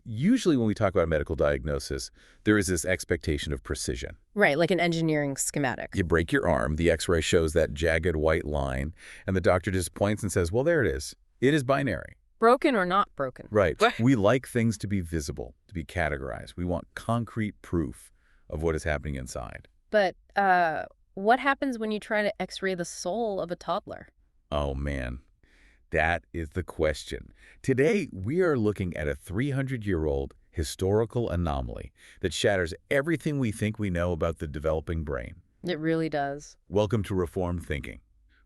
Usually when we talk about medical diagnosis, there is this expectation of precision. Right, like an engineering schematic. You break your arm, the X-ray shows that jagged white line, and the doctor just points and says, well, there it is. It is binary. Broken or not broken. Right. We like things to be visible, to be categorized. We want concrete proof of what is happening inside. But what happens when you try to X-ray the soul of a toddler? Oh, man. That is the question. Today, we are looking at a 300-year-old historical anomaly that shatters everything we think we know about the developing brain. It really does. Welcome to Reformed Thinking.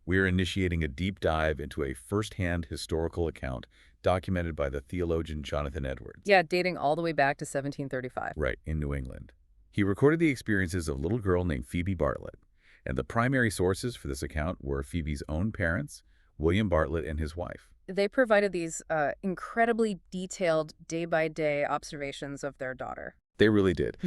We are initiating a deep dive into a first-hand historical account documented by the theologian Jonathan Edwards. Yeah, dating all the way back to 1735. Right, in New England. He recorded the experiences of a little girl named Phebe Bartlet, and the primary sources for this account were Phoebe's own parents, William Bartlett and his wife. They provided these incredibly detailed day-by-day observations of their daughter. They really did.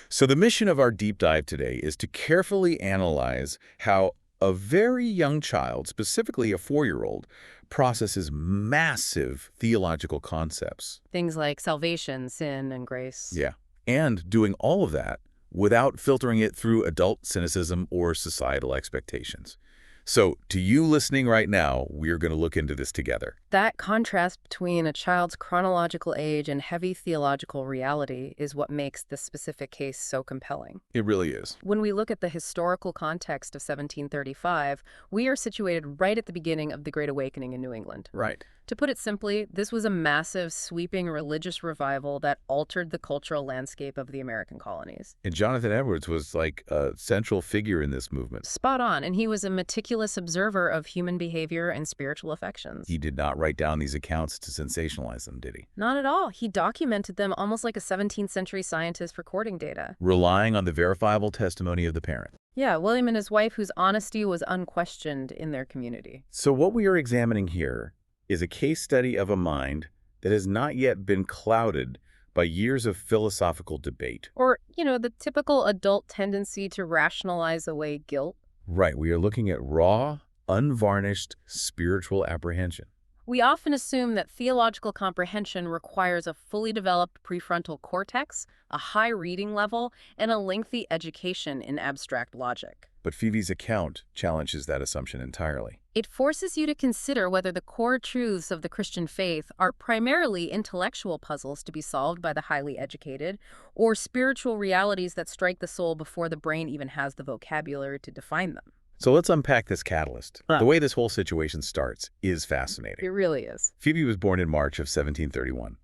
So the mission of our deep dive today is to carefully analyze how a very young child, specifically a 4-year-old, processes massive theological concepts. Things like salvation, sin, and grace. Yeah. And doing all of that without filtering it through adult cynicism or societal expectations. So, to you listening right now, we're going to look into this together. That contrast between a child's chronological age and heavy theological reality is what makes this specific case so compelling. It really is. When we look at the historical context of 1735, we are situated right at the beginning of the Great Awakening in New England. Right. To put it simply, this was a massive, sweeping religious revival that altered the cultural landscape of the American colonies. And Jonathan Edwards was like a central figure in this movement. Spot on, and he was a meticulous observer of human behavior and spiritual affections. He did not write down these accounts to sensationalize them, did he? Not at all. He documented them almost like a 17th century scientist recording data. Relying on the verifiable testimony of the parent. Yeah, William and his wife, whose honesty was unquestioned in their community. So what we are examining here is a case study of a mind that has not yet been clouded by years of philosophical debate. Or, the typical adult tendency to rationalize away guilt. Right, we are looking at raw, unvarnished spiritual apprehension. We often assume that theological comprehension requires a fully developed prefrontal cortex, a high reading level, and a lengthy education in abstract logic. But Phoebe's account challenges that assumption entirely. It forces you to consider whether the core truths of the Christian faith are primarily intellectual puzzles to be solved by the highly educated, or spiritual realities that strike the soul before the brain even has the vocabulary to define them. So let's unpack this catalyst. The way this whole situation starts is fascinating. It really is. Phoebe was born in March of 1731.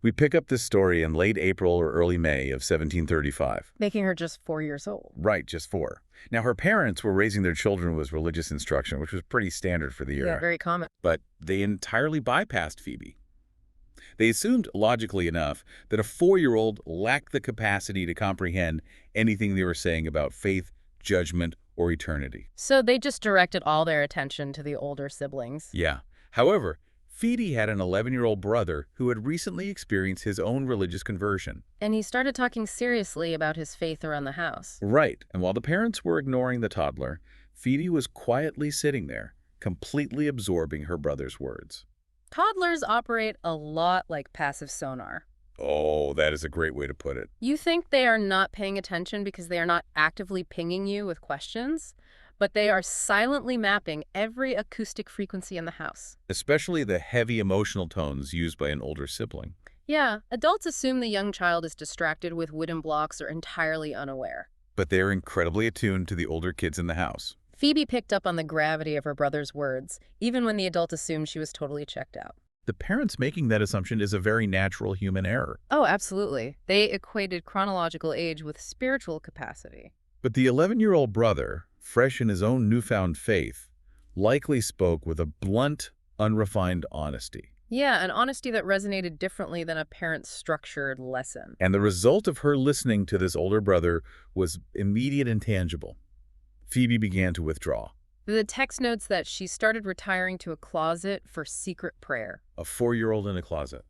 We pick up this story in late April or early May of 1735. Making her just 4 years old. Right, just 4. Now, her parents were raising their children with religious instruction, which was pretty standard for the era. Yeah, very common. But they entirely bypassed Phoebe. They assumed, logically enough, that a 4-year-old lacked the capacity to comprehend anything they were saying about faith, judgment, or eternity. So they just directed all their attention to the older siblings. Yeah. However, Phoebe had an 11-year-old brother who had recently experienced his own religious conversion. And he started talking seriously about his faith around the house. Right. And while the parents were ignoring the toddler, Phoebe was quietly sitting there, completely absorbing her brother's words. Toddlers operate a lot like passive sonar. Oh, that is a great way to put it. You think they are not paying attention because they are not actively pinging you with questions, but they are silently mapping every acoustic frequency in the house. Especially the heavy emotional tones used by an older sibling. Yeah, adults assume the young child is distracted with wooden blocks or entirely unaware. But they're incredibly attuned to the older kids in the house. Phoebe picked up on the gravity of her brother's words, even when the adult assumed she was totally checked out. The parents making that assumption is a very natural human error. Oh, absolutely. They equated chronological age with spiritual capacity. But the 11-year-old brother, fresh in his own newfound faith, likely spoke with a blunt, unrefined honesty. Yeah, an honesty that resonated differently than a parent's structured lesson. And the result of her listening to this older brother was immediate and tangible. Phoebe began to withdraw. The text notes that she started retiring to a closet for secret prayer. A 4-year-old in a closet.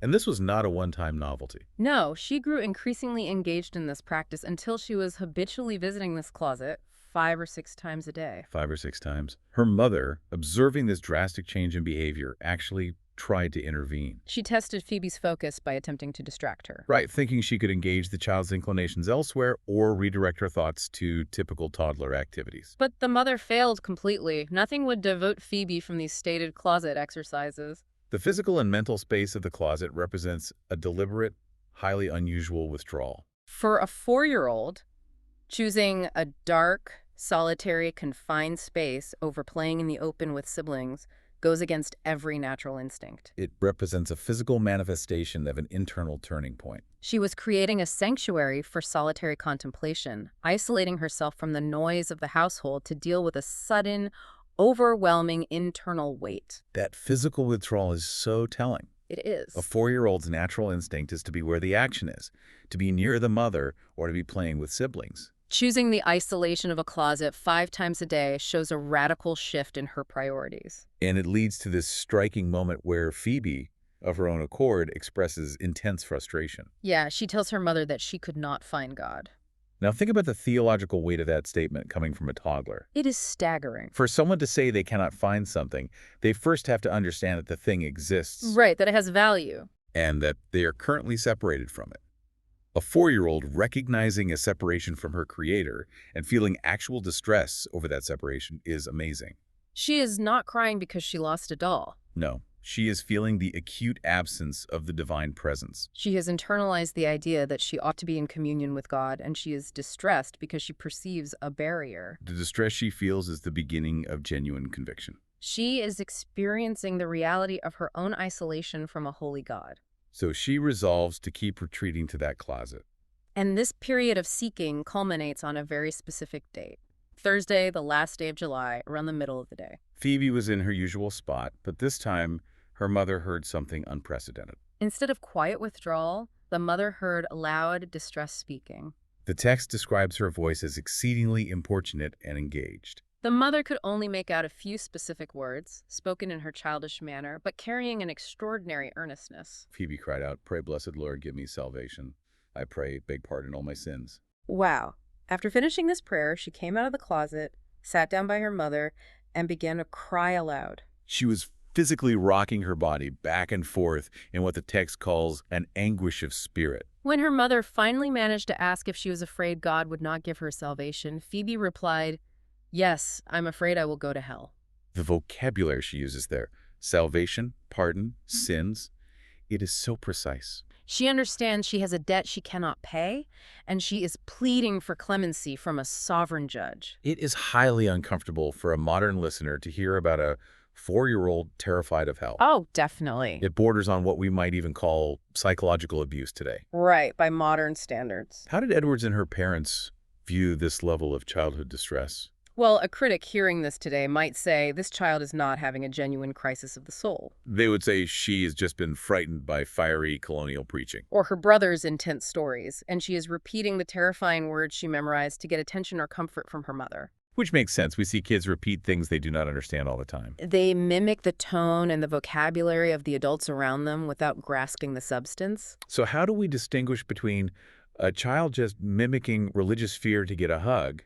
And this was not a one-time novelty. No, she grew increasingly engaged in this practice until she was habitually visiting this closet 5 or 6 times a day. 5 or 6 times. Her mother, observing this drastic change in behavior, actually tried to intervene. She tested Phoebe's focus by attempting to distract her. Right, thinking she could engage the child's inclinations elsewhere or redirect her thoughts to typical toddler activities. But the mother failed completely. Nothing would divert Phoebe from these stated closet exercises. The physical and mental space of the closet represents a deliberate, highly unusual withdrawal. For a 4-year-old, choosing a dark, solitary, confined space over playing in the open with siblings goes against every natural instinct. It represents a physical manifestation of an internal turning point. She was creating a sanctuary for solitary contemplation, isolating herself from the noise of the household to deal with a sudden, overwhelming internal weight. That physical withdrawal is so telling. It is. A 4-year-old's natural instinct is to be where the action is, to be near the mother or to be playing with siblings. Choosing the isolation of a closet 5 times a day shows a radical shift in her priorities. And it leads to this striking moment where Phoebe, of her own accord, expresses intense frustration. Yeah, she tells her mother that she could not find God. Now think about the theological weight of that statement coming from a toddler. It is staggering. For someone to say they cannot find something, they first have to understand that the thing exists. Right, that it has value. And that they are currently separated from it. A 4-year-old recognizing a separation from her creator and feeling actual distress over that separation is amazing. She is not crying because she lost a doll. No, she is feeling the acute absence of the divine presence. She has internalized the idea that she ought to be in communion with God, and she is distressed because she perceives a barrier. The distress she feels is the beginning of genuine conviction. She is experiencing the reality of her own isolation from a holy God. So she resolves to keep retreating to that closet. And this period of seeking culminates on a very specific date. Thursday, the last day of July, around the middle of the day. Phoebe was in her usual spot, but this time her mother heard something unprecedented. Instead of quiet withdrawal, the mother heard loud, distressed speaking. The text describes her voice as exceedingly importunate and engaged. The mother could only make out a few specific words, spoken in her childish manner, but carrying an extraordinary earnestness. Phoebe cried out, "Pray, blessed Lord, give me salvation. I pray, beg pardon all my sins." Wow. After finishing this prayer, she came out of the closet, sat down by her mother, and began to cry aloud. She was physically rocking her body back and forth in what the text calls an anguish of spirit. When her mother finally managed to ask if she was afraid God would not give her salvation, Phoebe replied, "Yes, I'm afraid I will go to hell." The vocabulary she uses there, salvation, pardon, sins, it is so precise. She understands she has a debt she cannot pay, and she is pleading for clemency from a sovereign judge. It is highly uncomfortable for a modern listener to hear about a 4-year-old terrified of hell. Oh, definitely. It borders on what we might even call psychological abuse today. Right, by modern standards. How did Edwards and her parents view this level of childhood distress? Well, a critic hearing this today might say this child is not having a genuine crisis of the soul. They would say she has just been frightened by fiery colonial preaching. Or her brother's intense stories, and she is repeating the terrifying words she memorized to get attention or comfort from her mother. Which makes sense. We see kids repeat things they do not understand all the time. They mimic the tone and the vocabulary of the adults around them without grasping the substance. So how do we distinguish between a child just mimicking religious fear to get a hug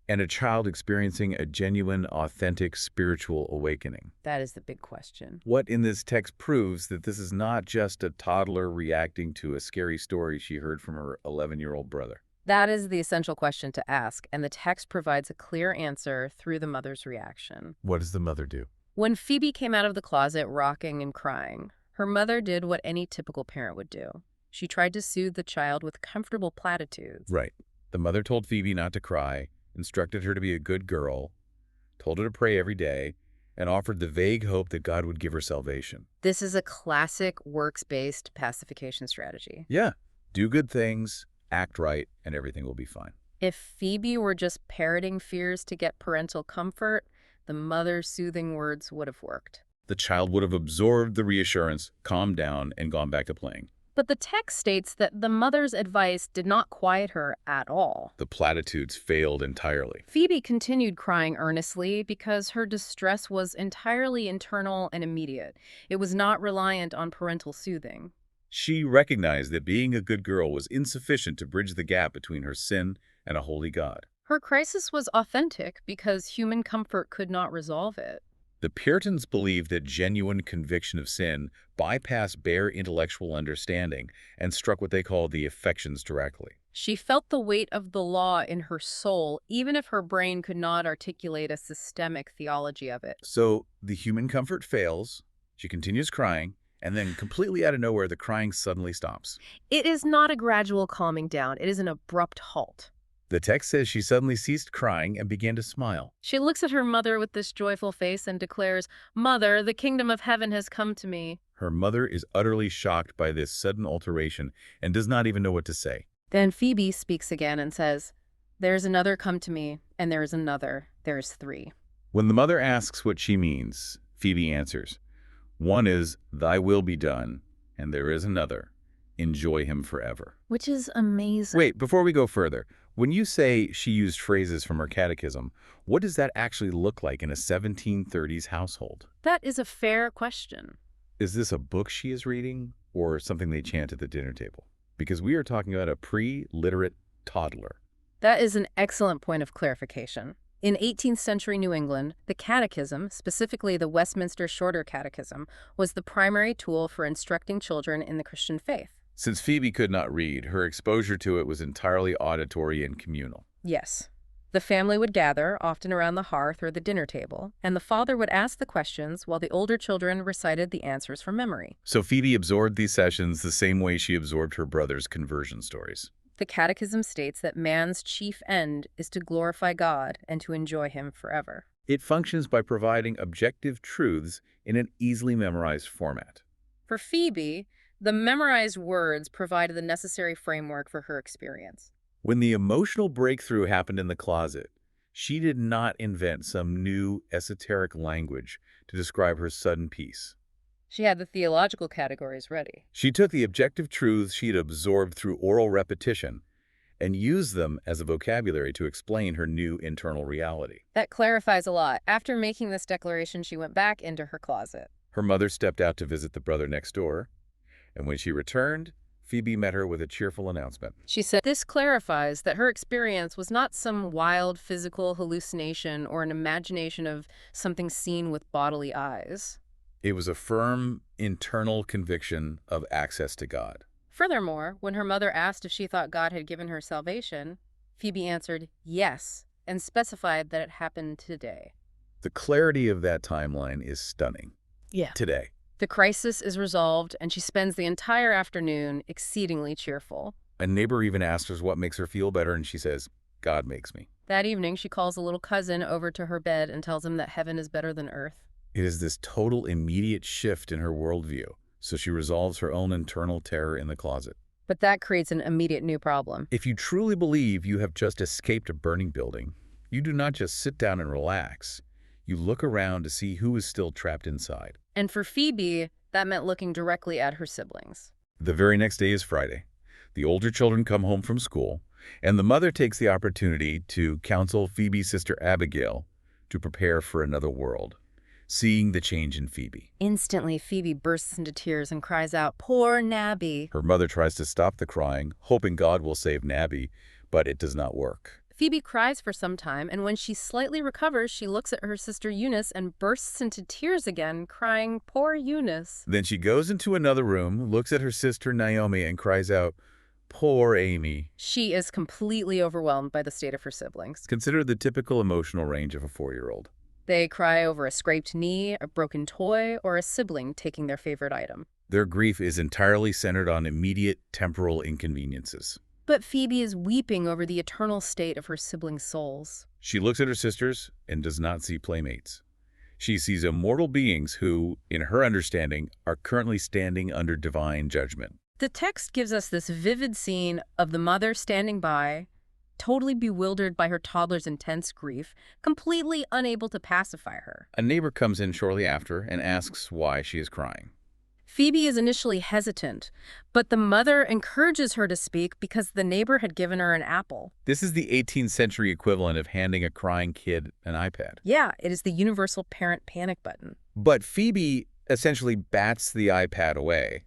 and a child experiencing a genuine, authentic spiritual awakening? That is the big question. What in this text proves that this is not just a toddler reacting to a scary story she heard from her 11-year-old brother? That is the essential question to ask, and the text provides a clear answer through the mother's reaction. What does the mother do? When Phoebe came out of the closet rocking and crying, her mother did what any typical parent would do. She tried to soothe the child with comfortable platitudes. Right. The mother told Phoebe not to cry, instructed her to be a good girl, told her to pray every day, and offered the vague hope that God would give her salvation. This is a classic works-based pacification strategy. Yeah. Do good things, act right, and everything will be fine. If Phoebe were just parroting fears to get parental comfort, the mother's soothing words would have worked. The child would have absorbed the reassurance, calmed down, and gone back to playing. But the text states that the mother's advice did not quiet her at all. The platitudes failed entirely. Phoebe continued crying earnestly because her distress was entirely internal and immediate. It was not reliant on parental soothing. She recognized that being a good girl was insufficient to bridge the gap between her sin and a holy God. Her crisis was authentic because human comfort could not resolve it. The Puritans believed that genuine conviction of sin bypassed bare intellectual understanding and struck what they called the affections directly. She felt the weight of the law in her soul, even if her brain could not articulate a systemic theology of it. So the human comfort fails, she continues crying, and then completely out of nowhere, the crying suddenly stops. It is not a gradual calming down, it is an abrupt halt. The text says she suddenly ceased crying and began to smile. She looks at her mother with this joyful face and declares, "Mother, the kingdom of heaven has come to me." Her mother is utterly shocked by this sudden alteration and does not even know what to say. Then Phoebe speaks again and says, "There's another come to me, and there is another, there's three." When the mother asks what she means, Phoebe answers, "One is, thy will be done, and there is another, enjoy him forever." Which is amazing. Wait, before we go further, when you say she used phrases from her catechism, what does that actually look like in a 1730s household? That is a fair question. Is this a book she is reading or something they chant at the dinner table? Because we are talking about a pre-literate toddler. That is an excellent point of clarification. In 18th century New England, the catechism, specifically the Westminster Shorter Catechism, was the primary tool for instructing children in the Christian faith. Since Phoebe could not read, her exposure to it was entirely auditory and communal. Yes. The family would gather, often around the hearth or the dinner table, and the father would ask the questions while the older children recited the answers from memory. So Phoebe absorbed these sessions the same way she absorbed her brother's conversion stories. The Catechism states that man's chief end is to glorify God and to enjoy Him forever. It functions by providing objective truths in an easily memorized format. For Phoebe, the memorized words provided the necessary framework for her experience. When the emotional breakthrough happened in the closet, she did not invent some new esoteric language to describe her sudden peace. She had the theological categories ready. She took the objective truths she had absorbed through oral repetition and used them as a vocabulary to explain her new internal reality. That clarifies a lot. After making this declaration, she went back into her closet. Her mother stepped out to visit the brother next door, and when she returned, Phoebe met her with a cheerful announcement. She said, "This clarifies that her experience was not some wild physical hallucination or an imagination of something seen with bodily eyes. It was a firm internal conviction of access to God." Furthermore, when her mother asked if she thought God had given her salvation, Phoebe answered yes and specified that it happened today. The clarity of that timeline is stunning. Yeah. Today. The crisis is resolved, and she spends the entire afternoon exceedingly cheerful. A neighbor even asks her what makes her feel better, and she says, "God makes me." That evening, she calls a little cousin over to her bed and tells him that heaven is better than earth. It is this total immediate shift in her worldview, so she resolves her own internal terror in the closet. But that creates an immediate new problem. If you truly believe you have just escaped a burning building, you do not just sit down and relax. You look around to see who is still trapped inside. And for Phoebe, that meant looking directly at her siblings. The very next day is Friday. The older children come home from school, and the mother takes the opportunity to counsel Phoebe's sister Abigail to prepare for another world, seeing the change in Phoebe. Instantly, Phoebe bursts into tears and cries out, "Poor Nabby!" Her mother tries to stop the crying, hoping God will save Nabby, but it does not work. Phoebe cries for some time, and when she slightly recovers, she looks at her sister Eunice and bursts into tears again, crying, "Poor Eunice." Then she goes into another room, looks at her sister Naomi, and cries out, "Poor Amy." She is completely overwhelmed by the state of her siblings. Consider the typical emotional range of a 4-year-old. They cry over a scraped knee, a broken toy, or a sibling taking their favorite item. Their grief is entirely centered on immediate temporal inconveniences. But Phoebe is weeping over the eternal state of her siblings' souls. She looks at her sisters and does not see playmates. She sees immortal beings who, in her understanding, are currently standing under divine judgment. The text gives us this vivid scene of the mother standing by, totally bewildered by her toddler's intense grief, completely unable to pacify her. A neighbor comes in shortly after and asks why she is crying. Phoebe is initially hesitant, but the mother encourages her to speak because the neighbor had given her an apple. This is the 18th century equivalent of handing a crying kid an iPad. Yeah, it is the universal parent panic button. But Phoebe essentially bats the iPad away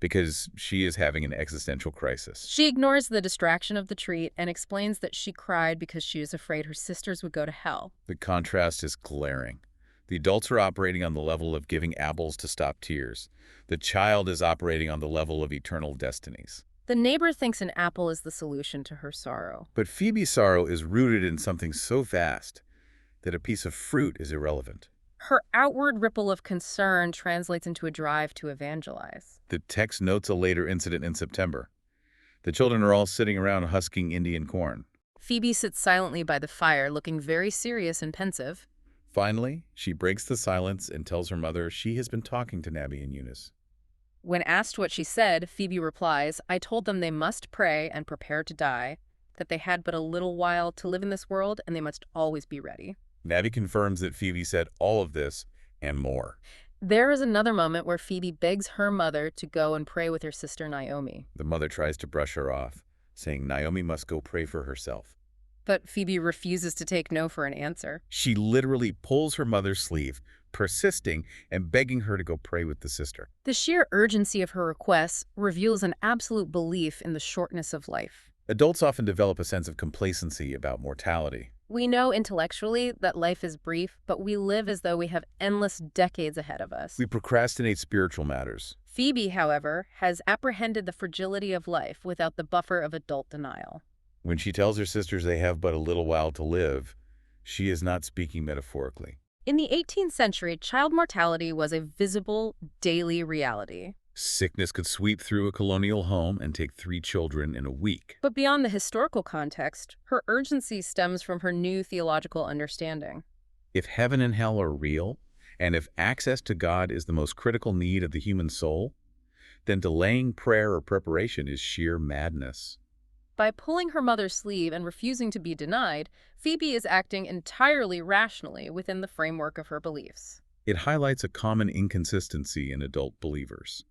because she is having an existential crisis. She ignores the distraction of the treat and explains that she cried because she is afraid her sisters would go to hell. The contrast is glaring. The adults are operating on the level of giving apples to stop tears. The child is operating on the level of eternal destinies. The neighbor thinks an apple is the solution to her sorrow. But Phoebe's sorrow is rooted in something so vast that a piece of fruit is irrelevant. Her outward ripple of concern translates into a drive to evangelize. The text notes a later incident in September. The children are all sitting around husking Indian corn. Phoebe sits silently by the fire, looking very serious and pensive. Finally, she breaks the silence and tells her mother she has been talking to Nabby and Eunice. When asked what she said, Phoebe replies, "I told them they must pray and prepare to die, that they had but a little while to live in this world and they must always be ready." Nabby confirms that Phoebe said all of this and more. There is another moment where Phoebe begs her mother to go and pray with her sister Naomi. The mother tries to brush her off, saying Naomi must go pray for herself. But Phoebe refuses to take no for an answer. She literally pulls her mother's sleeve, persisting and begging her to go pray with the sister. The sheer urgency of her requests reveals an absolute belief in the shortness of life. Adults often develop a sense of complacency about mortality. We know intellectually that life is brief, but we live as though we have endless decades ahead of us. We procrastinate spiritual matters. Phoebe, however, has apprehended the fragility of life without the buffer of adult denial. When she tells her sisters they have but a little while to live, she is not speaking metaphorically. In the 18th century, child mortality was a visible, daily reality. Sickness could sweep through a colonial home and take 3 children in a week. But beyond the historical context, her urgency stems from her new theological understanding. If heaven and hell are real, and if access to God is the most critical need of the human soul, then delaying prayer or preparation is sheer madness. By pulling her mother's sleeve and refusing to be denied, Phoebe is acting entirely rationally within the framework of her beliefs. It highlights a common inconsistency in adult believers.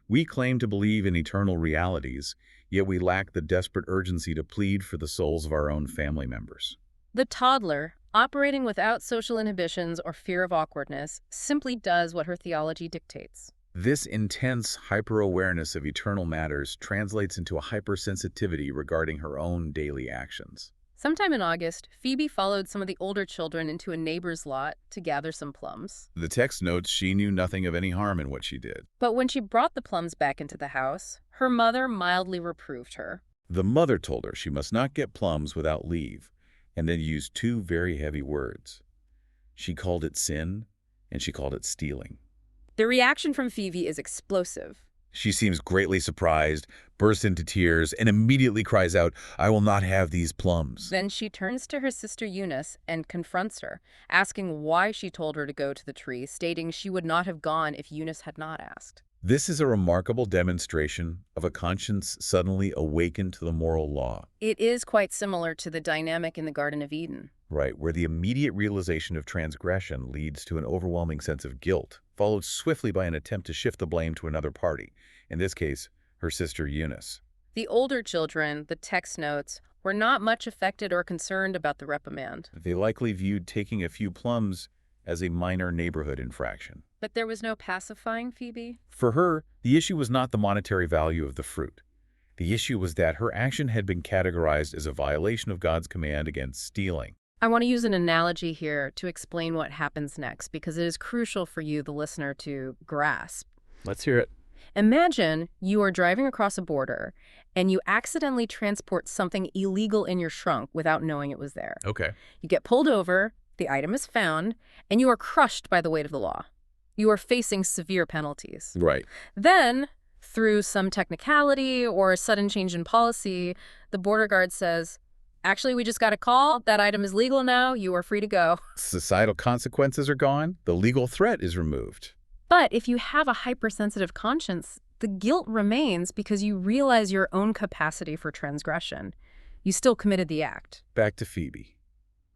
We claim to believe in eternal realities, yet we lack the desperate urgency to plead for the souls of our own family members. The toddler, operating without social inhibitions or fear of awkwardness, simply does what her theology dictates. This intense hyper-awareness of eternal matters translates into a hypersensitivity regarding her own daily actions. Sometime in August, Phoebe followed some of the older children into a neighbor's lot to gather some plums. The text notes she knew nothing of any harm in what she did. But when she brought the plums back into the house, her mother mildly reproved her. The mother told her she must not get plums without leave, and then used 2 very heavy words. She called it sin, and she called it stealing. The reaction from Phoebe is explosive. She seems greatly surprised, bursts into tears, and immediately cries out, "I will not have these plums." Then she turns to her sister Eunice and confronts her, asking why she told her to go to the tree, stating she would not have gone if Eunice had not asked. This is a remarkable demonstration of a conscience suddenly awakened to the moral law. It is quite similar to the dynamic in the Garden of Eden. Right, where the immediate realization of transgression leads to an overwhelming sense of guilt, followed swiftly by an attempt to shift the blame to another party, in this case, her sister Eunice. The older children, the text notes, were not much affected or concerned about the reprimand. They likely viewed taking a few plums as a minor neighborhood infraction. But there was no pacifying Phoebe. For her, the issue was not the monetary value of the fruit. The issue was that her action had been categorized as a violation of God's command against stealing. I want to use an analogy here to explain what happens next, because it is crucial for you, the listener, to grasp. Let's hear it. Imagine you are driving across a border and you accidentally transport something illegal in your trunk without knowing it was there. Okay. You get pulled over, the item is found, and you are crushed by the weight of the law. You are facing severe penalties. Right. Then, through some technicality or a sudden change in policy, the border guard says, "Actually, we just got a call. That item is legal now. You are free to go." Societal consequences are gone. The legal threat is removed. But if you have a hypersensitive conscience, the guilt remains because you realize your own capacity for transgression. You still committed the act. Back to Phoebe.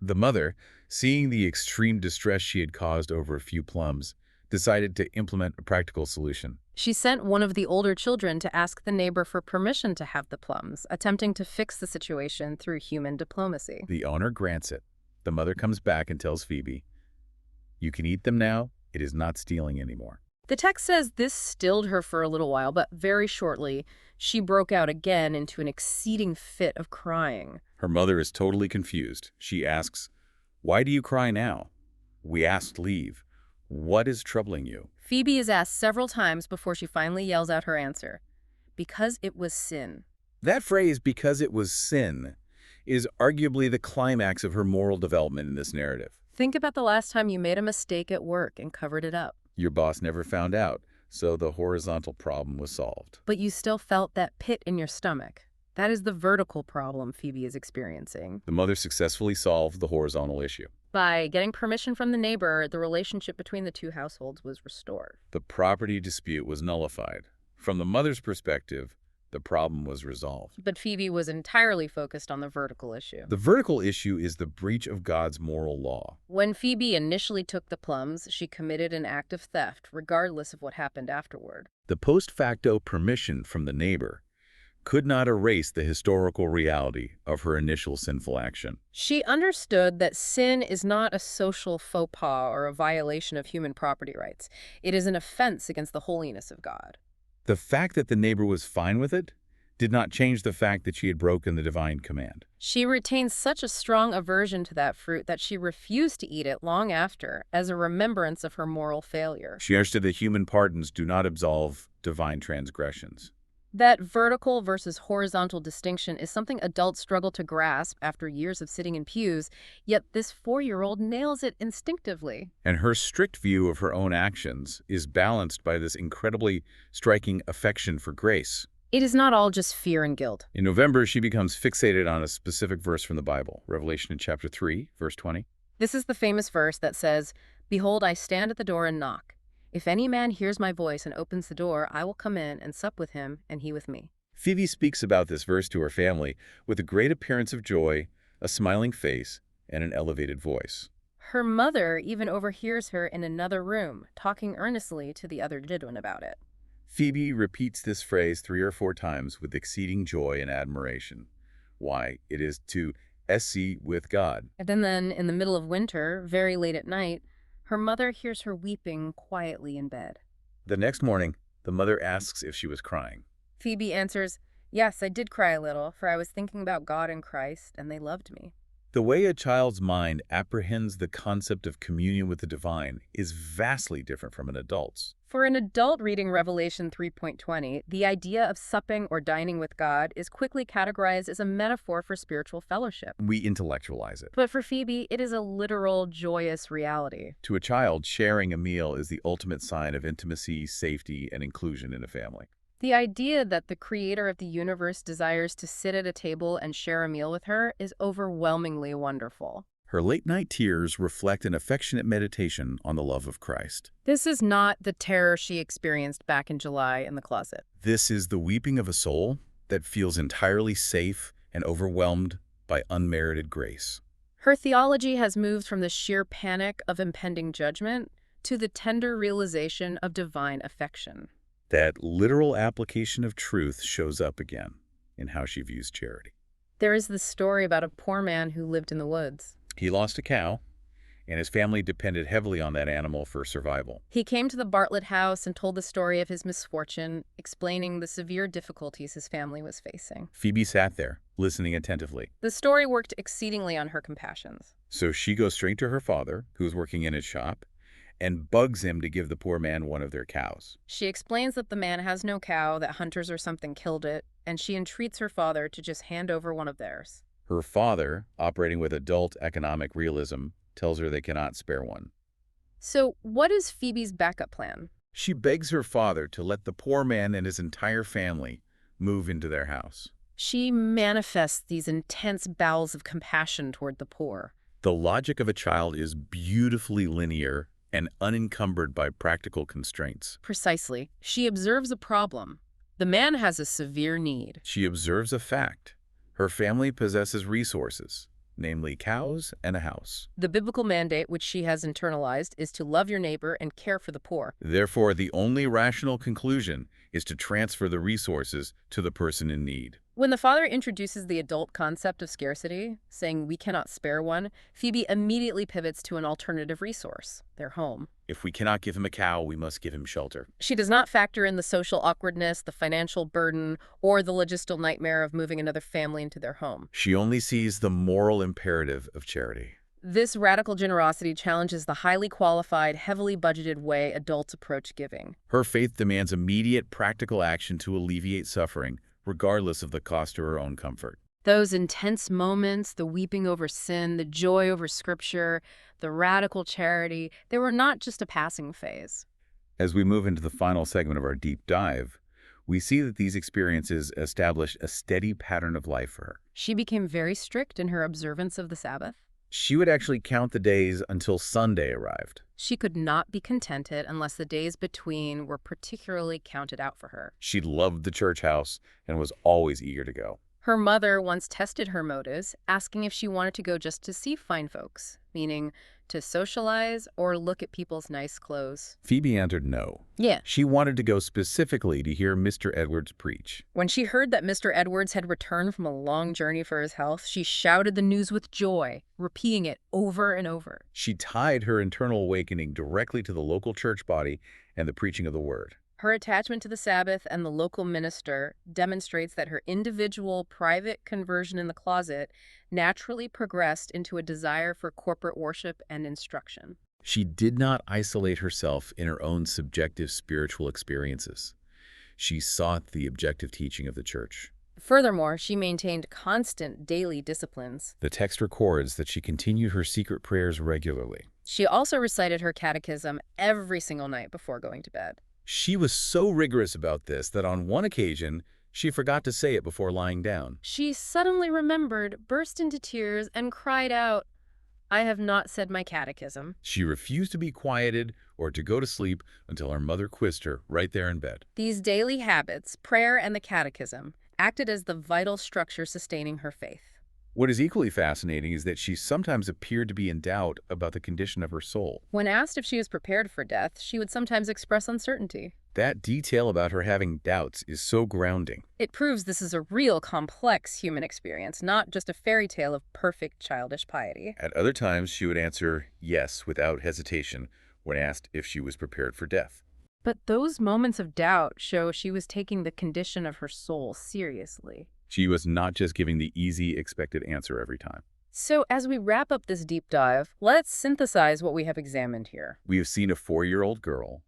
The mother, seeing the extreme distress she had caused over a few plums, decided to implement a practical solution. She sent one of the older children to ask the neighbor for permission to have the plums, attempting to fix the situation through human diplomacy. The owner grants it. The mother comes back and tells Phoebe, "You can eat them now. It is not stealing anymore." The text says this stilled her for a little while, but very shortly, she broke out again into an exceeding fit of crying. Her mother is totally confused. She asks, "Why do you cry now?" "We asked leave. What is troubling you? Phoebe is asked several times before she finally yells out her answer. Because it was sin. That phrase, because it was sin, is arguably the climax of her moral development in this narrative. Think about the last time you made a mistake at work and covered it up. Your boss never found out, so the horizontal problem was solved. But you still felt that pit in your stomach. That is the vertical problem Phoebe is experiencing. The mother successfully solved the horizontal issue. By getting permission from the neighbor, the relationship between the two households was restored. The property dispute was nullified. From the mother's perspective, the problem was resolved. But Phoebe was entirely focused on the vertical issue. The vertical issue is the breach of God's moral law. When Phoebe initially took the plums, she committed an act of theft, regardless of what happened afterward. The post facto permission from the neighbor could not erase the historical reality of her initial sinful action. She understood that sin is not a social faux pas or a violation of human property rights. It is an offense against the holiness of God. The fact that the neighbor was fine with it did not change the fact that she had broken the divine command. She retained such a strong aversion to that fruit that she refused to eat it long after, as a remembrance of her moral failure. She understood that human pardons do not absolve divine transgressions. That vertical versus horizontal distinction is something adults struggle to grasp after years of sitting in pews, yet this 4-year-old nails it instinctively. And her strict view of her own actions is balanced by this incredibly striking affection for grace. It is not all just fear and guilt. In November, she becomes fixated on a specific verse from the Bible, Revelation in chapter 3, verse 20. This is the famous verse that says, "Behold, I stand at the door and knock. If any man hears my voice and opens the door, I will come in and sup with him, and he with me." Phoebe speaks about this verse to her family with a great appearance of joy, a smiling face, and an elevated voice. Her mother even overhears her in another room, talking earnestly to the other Jidwin about it. Phoebe repeats this phrase 3 or 4 times with exceeding joy and admiration. Why? It is to SC with God. And then, in the middle of winter, very late at night, her mother hears her weeping quietly in bed. The next morning, the mother asks if she was crying. Phoebe answers, "Yes, I did cry a little, for I was thinking about God and Christ, and they loved me." The way a child's mind apprehends the concept of communion with the divine is vastly different from an adult's. For an adult reading Revelation 3.20, the idea of supping or dining with God is quickly categorized as a metaphor for spiritual fellowship. We intellectualize it. But for Phoebe, it is a literal, joyous reality. To a child, sharing a meal is the ultimate sign of intimacy, safety, and inclusion in a family. The idea that the creator of the universe desires to sit at a table and share a meal with her is overwhelmingly wonderful. Her late-night tears reflect an affectionate meditation on the love of Christ. This is not the terror she experienced back in July in the closet. This is the weeping of a soul that feels entirely safe and overwhelmed by unmerited grace. Her theology has moved from the sheer panic of impending judgment to the tender realization of divine affection. That literal application of truth shows up again in how she views charity. There is this story about a poor man who lived in the woods. He lost a cow, and his family depended heavily on that animal for survival. He came to the Bartlett house and told the story of his misfortune, explaining the severe difficulties his family was facing. Phoebe sat there, listening attentively. The story worked exceedingly on her compassions. So she goes straight to her father, who was working in his shop, and bugs him to give the poor man one of their cows. She explains that the man has no cow, that hunters or something killed it, and she entreats her father to just hand over one of theirs. Her father, operating with adult economic realism, tells her they cannot spare one. So what is Phoebe's backup plan? She begs her father to let the poor man and his entire family move into their house. She manifests these intense bowels of compassion toward the poor. The logic of a child is beautifully linear and unencumbered by practical constraints. Precisely. She observes a problem. The man has a severe need. She observes a fact. Her family possesses resources, namely cows and a house. The biblical mandate, which she has internalized, is to love your neighbor and care for the poor. Therefore, the only rational conclusion is to transfer the resources to the person in need. When the father introduces the adult concept of scarcity, saying we cannot spare one, Phoebe immediately pivots to an alternative resource, their home. If we cannot give him a cow, we must give him shelter. She does not factor in the social awkwardness, the financial burden, or the logistical nightmare of moving another family into their home. She only sees the moral imperative of charity. This radical generosity challenges the highly qualified, heavily budgeted way adults approach giving. Her faith demands immediate practical action to alleviate suffering, regardless of the cost to her own comfort. Those intense moments, the weeping over sin, the joy over scripture, the radical charity, they were not just a passing phase. As we move into the final segment of our deep dive, we see that these experiences established a steady pattern of life for her. She became very strict in her observance of the Sabbath. She would actually count the days until Sunday arrived. She could not be contented unless the days between were particularly counted out for her. She loved the church house and was always eager to go. Her mother once tested her motives, asking if she wanted to go just to see fine folks, meaning to socialize or look at people's nice clothes. Phoebe answered no. Yeah. She wanted to go specifically to hear Mr. Edwards preach. When she heard that Mr. Edwards had returned from a long journey for his health, she shouted the news with joy, repeating it over and over. She tied her internal awakening directly to the local church body and the preaching of the word. Her attachment to the Sabbath and the local minister demonstrates that her individual, private conversion in the closet naturally progressed into a desire for corporate worship and instruction. She did not isolate herself in her own subjective spiritual experiences. She sought the objective teaching of the church. Furthermore, she maintained constant daily disciplines. The text records that she continued her secret prayers regularly. She also recited her catechism every single night before going to bed. She was so rigorous about this that on one occasion, she forgot to say it before lying down. She suddenly remembered, burst into tears, and cried out, "I have not said my catechism." She refused to be quieted or to go to sleep until her mother quizzed her right there in bed. These daily habits, prayer and the catechism, acted as the vital structure sustaining her faith. What is equally fascinating is that she sometimes appeared to be in doubt about the condition of her soul. When asked if she was prepared for death, she would sometimes express uncertainty. That detail about her having doubts is so grounding. It proves this is a real, complex human experience, not just a fairy tale of perfect childish piety. At other times, she would answer yes without hesitation when asked if she was prepared for death. But those moments of doubt show she was taking the condition of her soul seriously. She was not just giving the easy, expected answer every time. So as we wrap up this deep dive, let's synthesize what we have examined here. We have seen a 4-year-old girl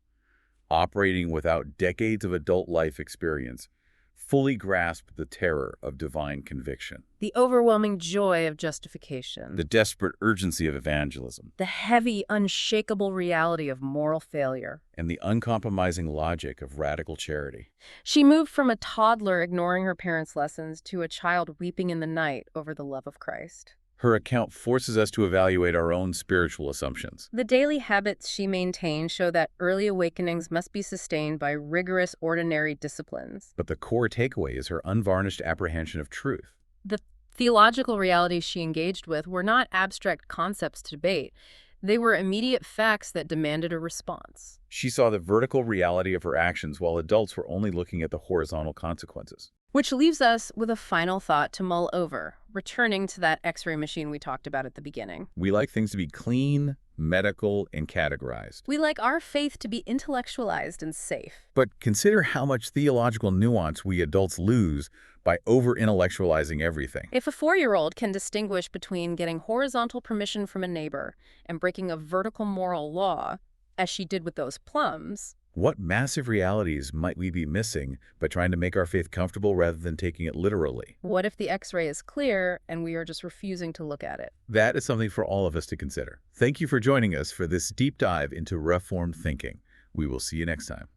operating without decades of adult life experience, fully grasp the terror of divine conviction, The overwhelming joy of justification, the desperate urgency of evangelism, the heavy, unshakable reality of moral failure. and the uncompromising logic of radical charity. She moved from a toddler ignoring her parents' lessons to a child weeping in the night over the love of Christ. Her account forces us to evaluate our own spiritual assumptions. The daily habits she maintained show that early awakenings must be sustained by rigorous, ordinary disciplines. But the core takeaway is her unvarnished apprehension of truth. The theological realities she engaged with were not abstract concepts to debate. They were immediate facts that demanded a response. She saw the vertical reality of her actions while adults were only looking at the horizontal consequences. Which leaves us with a final thought to mull over, returning to that X-ray machine we talked about at the beginning. We like things to be clean, medical, and categorized. We like our faith to be intellectualized and safe. But consider how much theological nuance we adults lose by over-intellectualizing everything. If a 4-year-old can distinguish between getting horizontal permission from a neighbor and breaking a vertical moral law, as she did with those plums, what massive realities might we be missing by trying to make our faith comfortable rather than taking it literally? what if the X-ray is clear and we are just refusing to look at it? That is something for all of us to consider. Thank you for joining us for this deep dive into Reformed thinking. We will see you next time.